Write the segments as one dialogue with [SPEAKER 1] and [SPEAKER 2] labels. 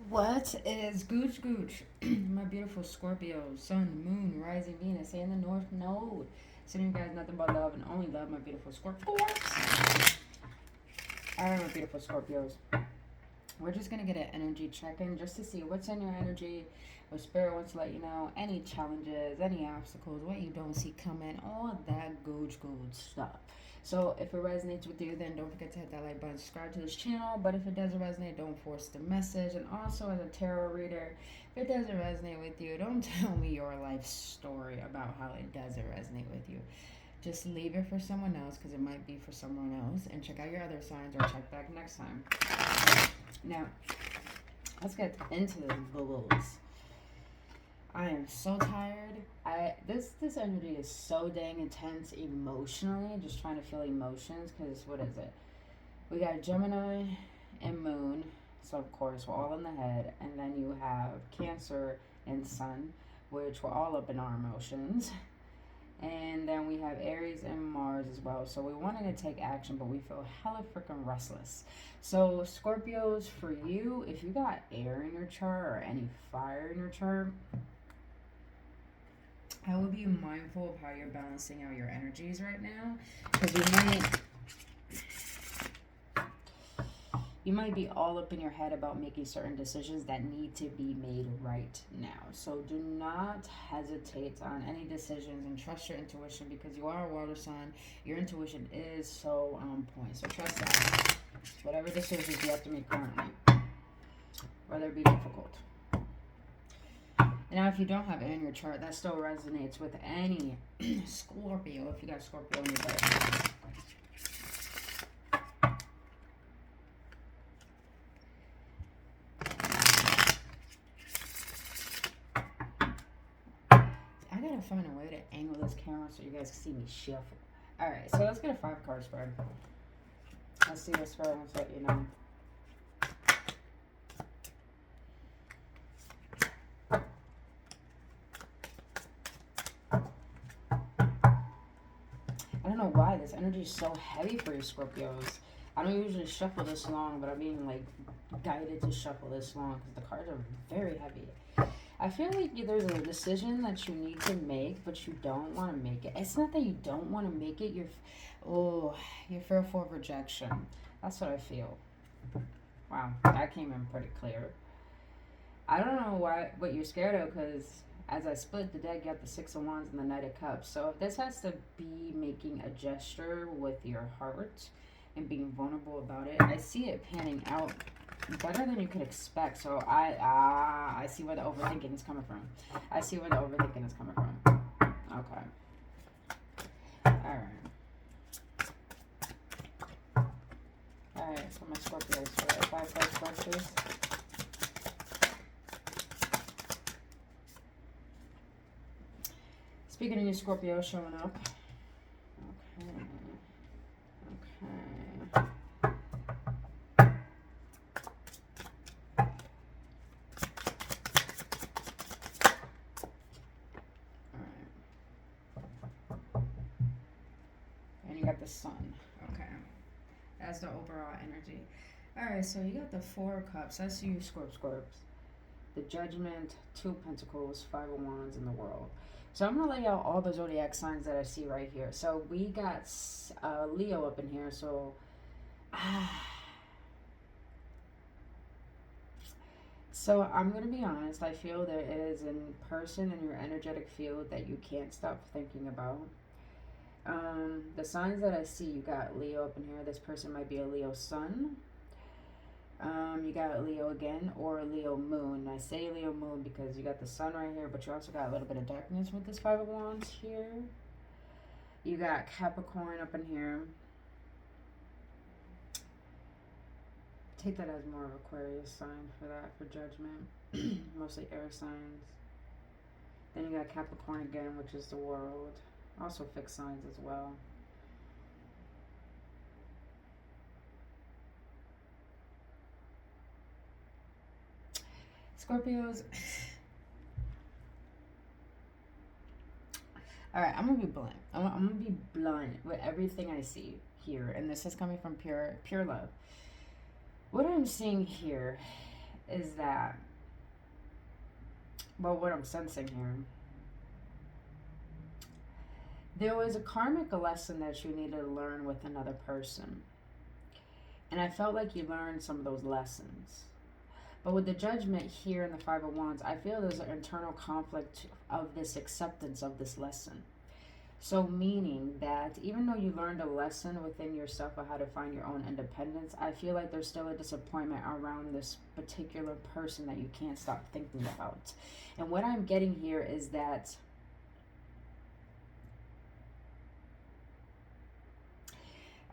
[SPEAKER 1] What is gooch gooch? My beautiful Scorpio, Sun, Moon, Rising Venus, and the North Node. Sending you guys nothing but love and only love, my beautiful Scorpios. Alright, my beautiful Scorpios. We're just going to get an energy check-in just to see what's in your energy, what Spirit wants to let you know, any challenges, any obstacles, what you don't see coming, all of that gooch stuff. So if it resonates with you, then don't forget to hit that like button, subscribe to this channel. But if it doesn't resonate, don't force the message. And also, as a tarot reader, if it doesn't resonate with you, don't tell me your life story about how it doesn't resonate with you. Just leave it for someone else because it might be for someone else. And check out your other signs or check back next time. Now, let's get into the bubbles. I am so tired. This energy is so dang intense emotionally. Just trying to feel emotions because what is it? We got Gemini and Moon, so of course we're all in the head, and then you have Cancer and Sun, which we're all up in our emotions. And then we have Aries and Mars as well. So we wanted to take action, but we feel hella freaking restless. So Scorpios, for you, if you got air in your chart or any fire in your chart, I would be mindful of how you're balancing out your energies right now, because you might be all up in your head about making certain decisions that need to be made right now. So do not hesitate on any decisions and trust your intuition, because you are a water sign. Your intuition is so on point. So trust that. Whatever decisions you have to make currently, whether it be difficult. Now, if you don't have it in your chart, that still resonates with any Scorpio, if you got Scorpio in your birth. I gotta find a way to angle this camera so you guys can see me shuffle. Alright, so let's get a 5-card spread. Let's see what spread wants to let you know. I don't know why this energy is so heavy for you Scorpios. I don't usually shuffle this long, but I'm being like guided to shuffle this long because the cards are very heavy. I feel like there's a decision that you need to make, but you don't want to make it. It's not that you don't want to make it. You're fearful of rejection. That's what I feel. Wow, that came in pretty clear. I don't know what you're scared of, because as I split the deck, you got the Six of Wands and the Knight of Cups. So if this has to be making a gesture with your heart and being vulnerable about it, I see it panning out better than you could expect. So I see where the overthinking is coming from. I see where the overthinking is coming from. Okay. Alright, so my Scorpios for 5 cards questions. Speaking of you Scorpio showing up. Okay. Got the Sun. Okay. That's the overall energy. Alright, so you got the 4 of Cups. That's you, Scorps. The Judgment, 2 of Pentacles, 5 of Wands, and the World. So I'm going to lay out all the zodiac signs that I see right here. So we got Leo up in here. So, so I'm going to be honest. I feel there is a person in your energetic field that you can't stop thinking about. The signs that I see, you got Leo up in here. This person might be a Leo Sun. You got Leo again, or a Leo Moon. I say Leo Moon because you got the Sun right here, but you also got a little bit of darkness with this 5 of Wands here. You got Capricorn up in here. Take that as more of Aquarius sign for that, for Judgment. Mostly air signs. Then you got Capricorn again, which is the World. Also fixed signs as well. Scorpios. Alright, I'm going to be blunt. I'm going to be blunt with everything I see here. And this is coming from pure love. What I'm seeing here is that, well, what I'm sensing here, there was a karmic lesson that you needed to learn with another person. And I felt like you learned some of those lessons. But with the judgment here in the Five of Wands, I feel there's an internal conflict of this acceptance of this lesson. So meaning that even though you learned a lesson within yourself of how to find your own independence, I feel like there's still a disappointment around this particular person that you can't stop thinking about. And what I'm getting here is that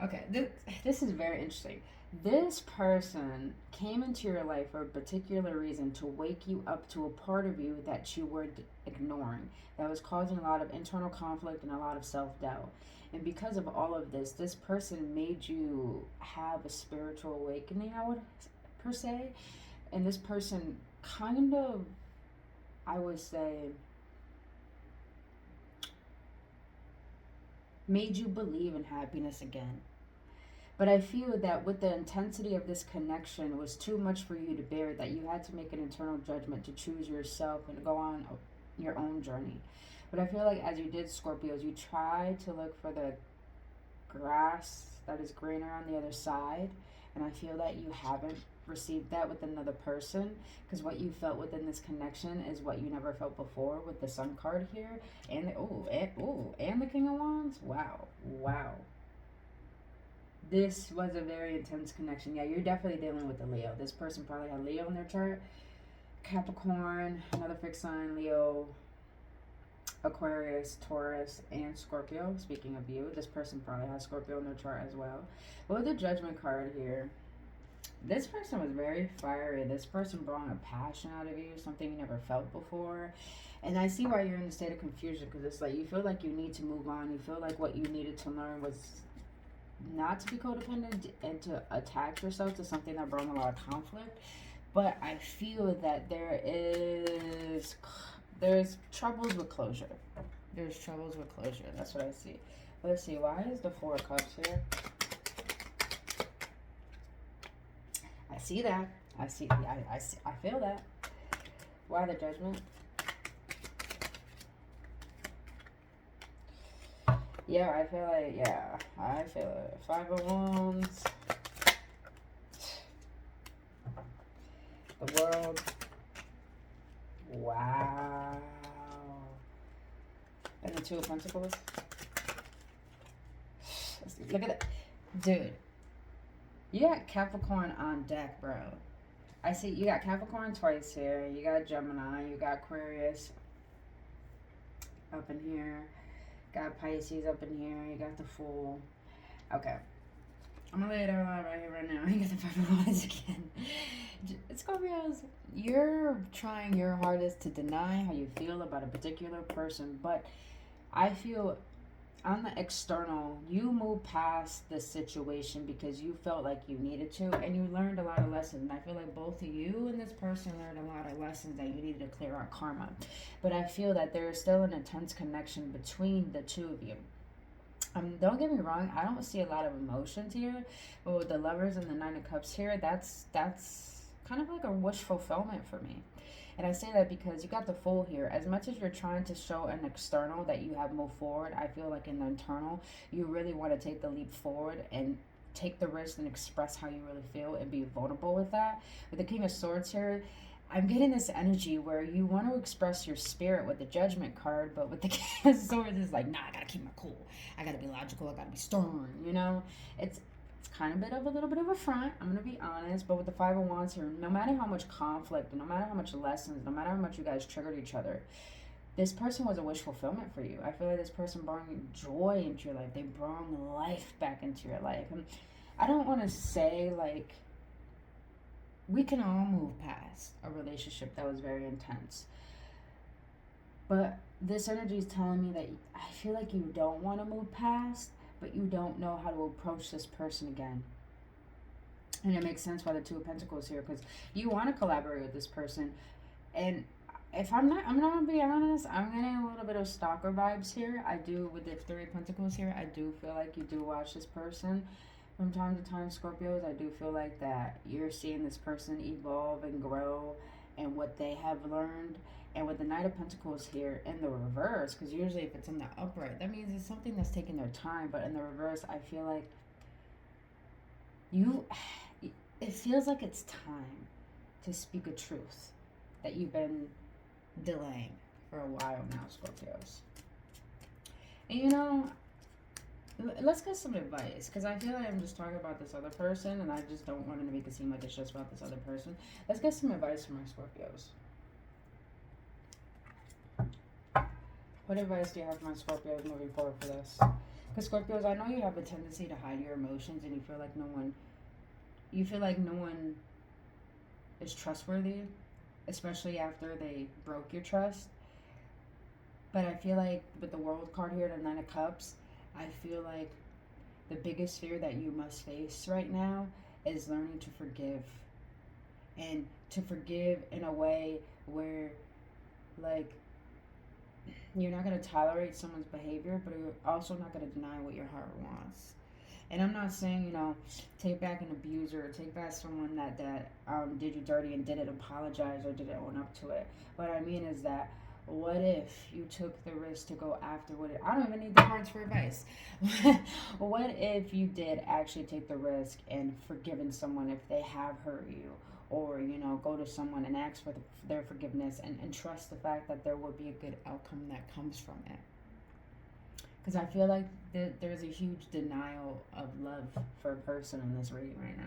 [SPEAKER 1] okay, this is very interesting. This person came into your life for a particular reason to wake you up to a part of you that you were ignoring, that was causing a lot of internal conflict and a lot of self-doubt. And because of all of this, this person made you have a spiritual awakening, I would per se. And this person kind of, I would say, made you believe in happiness again. But I feel that with the intensity of this connection was too much for you to bear, that you had to make an internal judgment to choose yourself and go on your own journey. But I feel like as you did, Scorpios, you tried to look for the grass that is greener on the other side. And I feel that you haven't received that with another person, because what you felt within this connection is what you never felt before with the Sun card here. And and the King of Wands. Wow. This was a very intense connection. Yeah, you're definitely dealing with a Leo. This person probably had Leo in their chart. Capricorn, another fixed sign, Leo, Aquarius, Taurus, and Scorpio. Speaking of you, this person probably has Scorpio in their chart as well. But with the Judgment card here, this person was very fiery. This person brought a passion out of you, something you never felt before. And I see why you're in a state of confusion, because it's like you feel like you need to move on. You feel like what you needed to learn was not to be codependent and to attach yourself to something that brought a lot of conflict. But I feel that there's troubles with closure. There's troubles with closure. That's what I see. Let's see. Why is the Four of Cups here? I see that. I feel that. Why the Judgment? Yeah, I feel it. Five of Wands. The World. Wow. And the Two of Pentacles. Let's see. Look at that. Dude. You got Capricorn on deck, bro. I see you got Capricorn twice here. You got Gemini. You got Aquarius up in here. Got Pisces up in here. You got the Fool. Okay. I'm gonna lay it all out right here, right now. You got the Five of Wands again. Scorpios, you're trying your hardest to deny how you feel about a particular person, but I feel on the external, you moved past the situation because you felt like you needed to, and you learned a lot of lessons. And I feel like both of you and this person learned a lot of lessons that you needed to clear out karma. But I feel that there is still an intense connection between the two of you. Don't get me wrong, I don't see a lot of emotions here, but with the Lovers and the Nine of Cups here, that's kind of like a wish fulfillment for me. And I say that because you got the Fool here. As much as you're trying to show an external that you have moved forward, I feel like in the internal, you really want to take the leap forward and take the risk and express how you really feel and be vulnerable with that. With the King of Swords here, I'm getting this energy where you want to express your spirit with the Judgment card, but with the King of Swords, it's like, nah, I gotta keep my cool. I gotta be logical. I gotta be stern, you know? It's kind of a little bit of a front, I'm gonna be honest. But with the Five of Wands here, no matter how much conflict, no matter how much lessons, no matter how much you guys triggered each other, this person was a wish fulfillment for you. I feel like this person brought joy into your life. They brought life back into your life. And I don't want to say like we can all move past a relationship that was very intense, but this energy is telling me that I feel like you don't want to move past, but you don't know how to approach this person again. And it makes sense why the Two of Pentacles here, because you want to collaborate with this person. And if I'm gonna be honest, I'm getting a little bit of stalker vibes here. I do with the Three of Pentacles here. I do feel like you do watch this person From time to time, Scorpios, I do feel like that you're seeing this person evolve and grow and what they have learned. And with the Knight of Pentacles here in the reverse, because usually if it's in the upright, that means it's something that's taking their time. But in the reverse, I feel like it feels like it's time to speak a truth that you've been delaying for a while now, Scorpios. And you know, let's get some advice, because I feel like I'm just talking about this other person and I just don't want to make it seem like it's just about this other person. Let's get some advice from my Scorpios. What advice do you have for my Scorpios moving forward for this? Because Scorpios, I know you have a tendency to hide your emotions and you feel like no one is trustworthy, especially after they broke your trust. But I feel like with the World card here, the Nine of Cups, I feel like the biggest fear that you must face right now is learning to forgive. And to forgive in a way where, like, you're not going to tolerate someone's behavior, but you're also not going to deny what your heart wants. And I'm not saying, you know, take back an abuser, or take back someone that did you dirty and didn't apologize or didn't own up to it. What I mean is that, what if you took the risk to go after I don't even need the cards for advice. What if you did actually take the risk and forgiven someone if they have hurt you? Or, you know, go to someone and ask for their forgiveness and trust the fact that there will be a good outcome that comes from it. Because I feel like there's a huge denial of love for a person in this reading right now.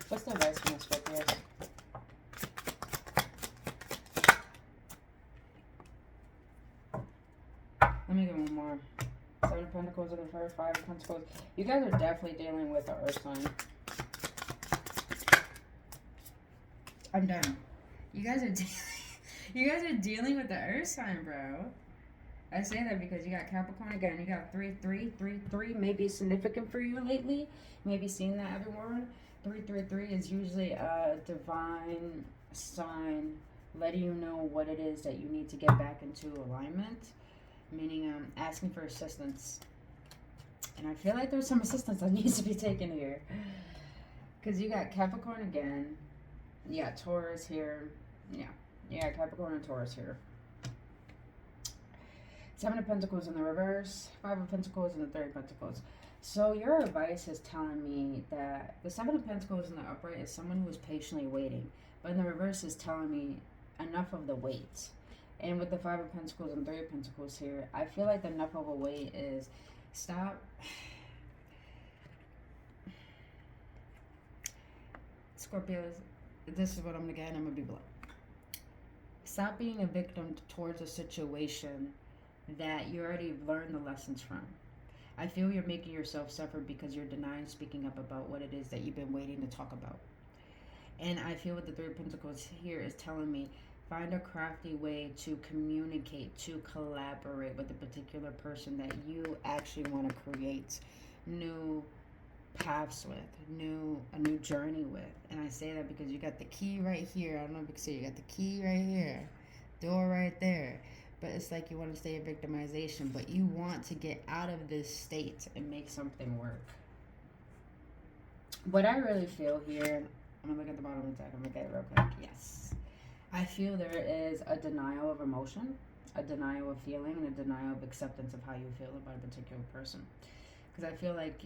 [SPEAKER 1] What's the advice from the Scorpios? Let me get one more. Seven of Pentacles in the first, Five of Pentacles. You guys are definitely dealing with the Earth sign. I'm done. You guys are dealing with the Earth sign, bro. I say that because you got Capricorn again. You got 3-3-3-3. Maybe significant for you lately. Maybe seeing that everyone. 3-3-3 is usually a divine sign letting you know what it is that you need to get back into alignment, meaning asking for assistance. And I feel like there's some assistance that needs to be taken here, because you got Capricorn again, you got Taurus here, yeah, Capricorn and Taurus here. Seven of Pentacles in the reverse, Five of Pentacles and the Three of Pentacles. So your advice is telling me that the Seven of Pentacles in the upright is someone who is patiently waiting. But in the reverse is telling me enough of the wait. And with the Five of Pentacles and Three of Pentacles here, I feel like the enough of a wait is stop. Scorpios, this is what I'm going to get and I'm going to be blunt. Stop being a victim towards a situation that you already learned the lessons from. I feel you're making yourself suffer because you're denying speaking up about what it is that you've been waiting to talk about. And I feel what the Three of Pentacles here is telling me, find a crafty way to communicate, to collaborate with a particular person that you actually want to create new paths with, a new journey with. And I say that because you got the key right here. I don't know if you can see, you got the key right here, door right there. But it's like you want to stay in victimization, but you want to get out of this state and make something work. What I really feel here, I'm going to look at the bottom of the deck. I'm going to get it real quick. Yes. I feel there is a denial of emotion, a denial of feeling, and a denial of acceptance of how you feel about a particular person. Because I feel like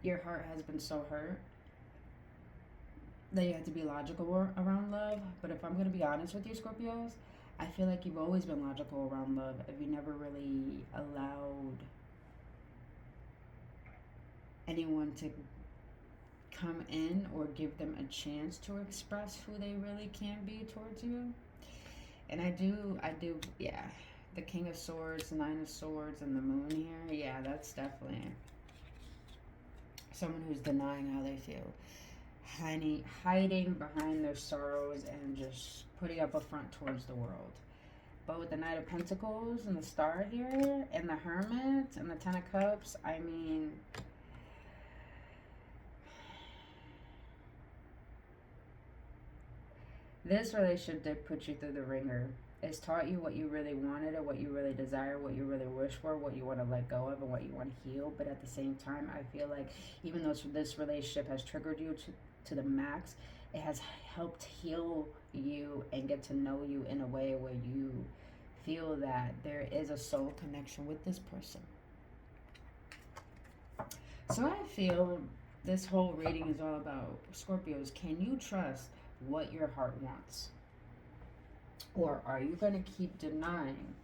[SPEAKER 1] your heart has been so hurt that you have to be logical around love. But if I'm going to be honest with you, Scorpios, I feel like you've always been logical around love. If you never really allowed anyone to come in or give them a chance to express who they really can be towards you. And I do, yeah. The King of Swords, Nine of Swords, and the Moon here. Yeah, that's definitely someone who's denying how they feel. Hiding behind their sorrows and just putting up a front towards the world. But with the Knight of Pentacles and the Star here, and the Hermit, and the Ten of Cups, I mean, This relationship did put you through the ringer. It's taught you what you really wanted and what you really desire, what you really wish for, what you want to let go of, and what you want to heal. But at the same time, I feel like even though this relationship has triggered you to the max, it has helped heal you and get to know you in a way where you feel that there is a soul connection with this person. So I feel this whole reading is all about Scorpios. Can you trust what your heart wants? Or are you going to keep denying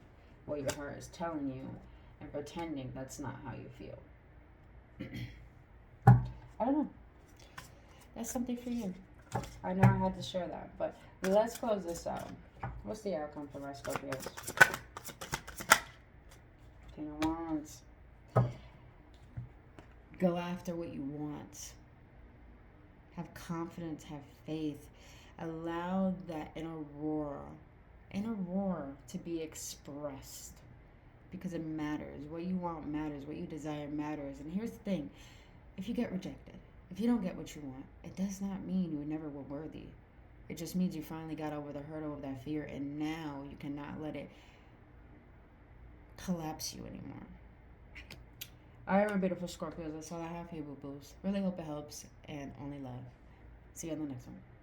[SPEAKER 1] what your heart is telling you and pretending that's not how you feel? I don't know. That's something for you. I know I had to share that, but let's close this out. What's the outcome for my Scorpios? King of Wands. Go after what you want. Have confidence, have faith. Allow that inner roar to be expressed, because it matters. What you want matters. What you desire matters. And here's the thing. If you get rejected, if you don't get what you want, it does not mean you never were worthy. It just means you finally got over the hurdle of that fear, and now you cannot let it collapse you anymore. All right, my beautiful Scorpios, that's all I have for you, boo-boos. Really hope it helps, and only love. See you on the next one.